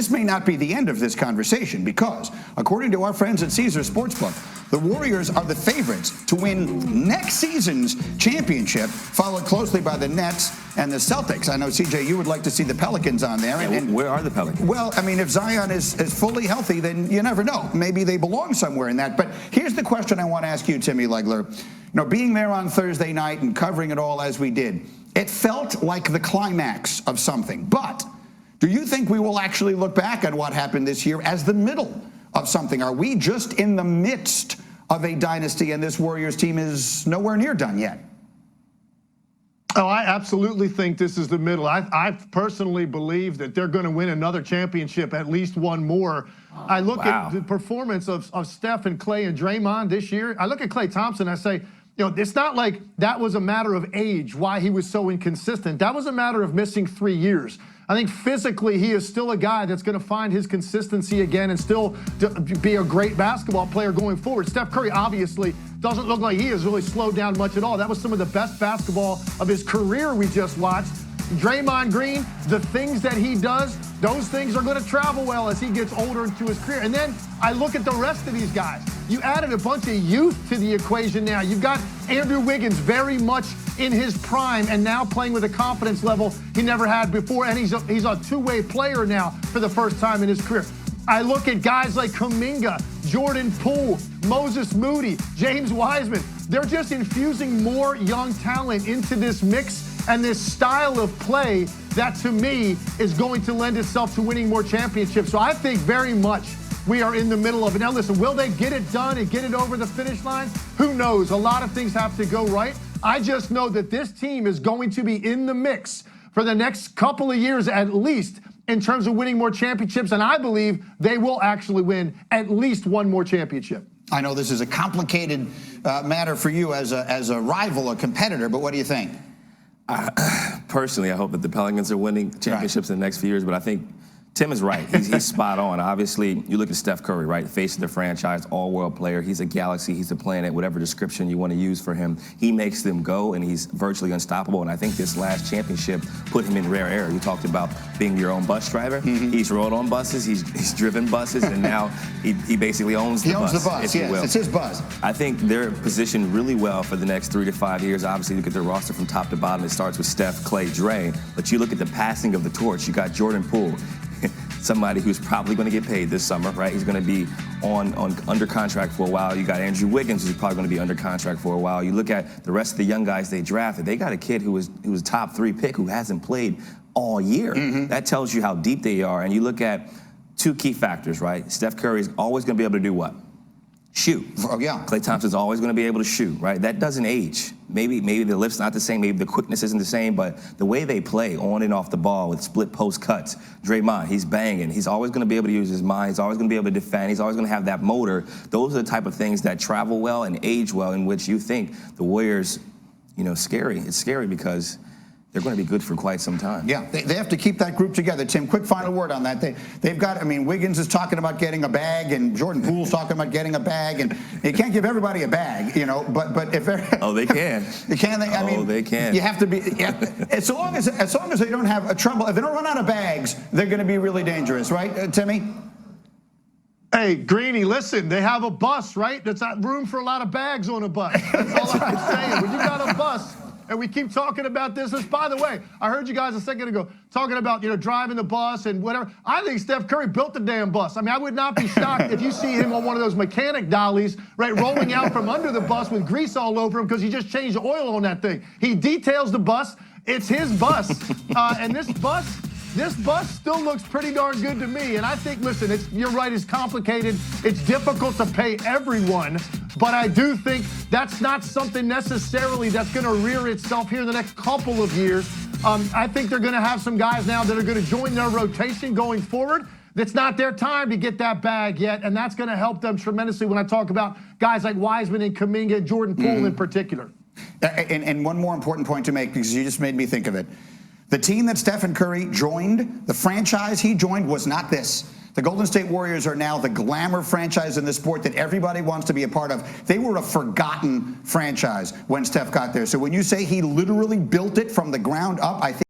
this may not be the end of this conversation because, according to our friends at Caesars Sportsbook, the Warriors are the favorites to win next season's championship, followed closely by the Nets and the Celtics. I know, CJ, you would like to see the Pelicans on there. And where are the Pelicans? Well, I mean, if Zion is fully healthy, then you never know. Maybe they belong somewhere in that. But here's the question I want to ask you, Timmy Legler. You know, being there on Thursday night and covering it all as we did, it felt like the climax of something. But do you think we will actually look back at what happened this year as the middle of something? Are we just in the midst of a dynasty and this Warriors team is nowhere near done yet? Oh, I absolutely think this is the middle. I personally believe that they're going to win another championship, at least one more. I look at the performance of Steph and Clay and Draymond this year. I look at Klay Thompson, I say, you know, it's not like that was a matter of age, why he was so inconsistent. That was a matter of missing 3 years. I think physically he is still a guy that's going to find his consistency again and still be a great basketball player going forward. Steph Curry obviously doesn't look like he has really slowed down much at all. That was some of the best basketball of his career we just watched. Draymond Green, the things that he does, those things are going to travel well as he gets older into his career. And then I look at the rest of these guys. You added a bunch of youth to the equation now. You've got Andrew Wiggins very much in his prime and now playing with a confidence level he never had before. And he's a two-way player now for the first time in his career. I look at guys like Kuminga, Jordan Poole, Moses Moody, James Wiseman. They're just infusing more young talent into this mix and this style of play that, to me, is going to lend itself to winning more championships. So I think very much we are in the middle of it. Now, listen, will they get it done and get it over the finish line? Who knows? A lot of things have to go right. I just know that this team is going to be in the mix for the next couple of years at least in terms of winning more championships, and I believe they will actually win at least one more championship. I know this is a complicated matter for you as a rival, a competitor, but what do you think? Personally, I hope that the Pelicans are winning championships in the next few years, but I think Tim is right. He's spot on. Obviously, you look at Steph Curry, right? Face of the franchise, all-world player. He's a galaxy. He's a planet, whatever description you want to use for him. He makes them go, and he's virtually unstoppable. And I think this last championship put him in rare air. You talked about being your own bus driver. He's rode on buses. He's driven buses, and now he basically owns the bus. He owns the bus, yes. It's his bus. I think they're positioned really well for the next 3 to 5 years. Obviously, look at their roster from top to bottom. It starts with Steph, Clay, Dre. But you look at the passing of the torch. You got Jordan Poole. Somebody who's probably going to get paid this summer, right? He's going to be under contract for a while. You got Andrew Wiggins, who's probably going to be under contract for a while. You look at the rest of the young guys they drafted. They got a kid who was top 3 pick who hasn't played all year. That tells you how deep they are. And you look at 2 key factors, right? Steph Curry is always going to be able to do what? Shoot. Oh, yeah. Klay Thompson's always going to be able to shoot, right? That doesn't age. Maybe the lift's not the same, maybe the quickness isn't the same, but the way they play on and off the ball with split post cuts, Draymond, he's banging. He's always going to be able to use his mind. He's always going to be able to defend. He's always going to have that motor. Those are the type of things that travel well and age well, in which you think the Warriors, you know, scary. It's scary because they're going to be good for quite some time. Yeah, they have to keep that group together. Tim, quick final word on that. They've got, I mean, Wiggins is talking about getting a bag, and Jordan Poole's talking about getting a bag, and you can't give everybody a bag, you know, but if they're... Oh, they can. Can they? I mean, they can. You have to be, as long as they don't have a trouble, if they don't run out of bags, they're going to be really dangerous, right, Timmy? Hey, Greeny, listen, they have a bus, right? There's not room for a lot of bags on a bus. That's all I'm saying. When you got a bus, and we keep talking about this. By the way, I heard you guys a second ago talking about, you know, driving the bus and whatever. I think Steph Curry built the damn bus. I mean, I would not be shocked if you see him on one of those mechanic dollies, right, rolling out from under the bus with grease all over him because he just changed the oil on that thing. He details the bus. It's his bus. And this bus still looks pretty darn good to me. And I think, listen, you're right, it's complicated. It's difficult to pay everyone. But I do think that's not something necessarily that's going to rear itself here in the next couple of years. I think they're going to have some guys now that are going to join their rotation going forward. It's not their time to get that bag yet, and that's going to help them tremendously when I talk about guys like Wiseman and Kuminga and Jordan Poole in particular. And one more important point to make, because you just made me think of it. The team that Stephen Curry joined, the franchise he joined, was not this. The Golden State Warriors are now the glamour franchise in the sport that everybody wants to be a part of. They were a forgotten franchise when Steph got there. So when you say he literally built it from the ground up, I think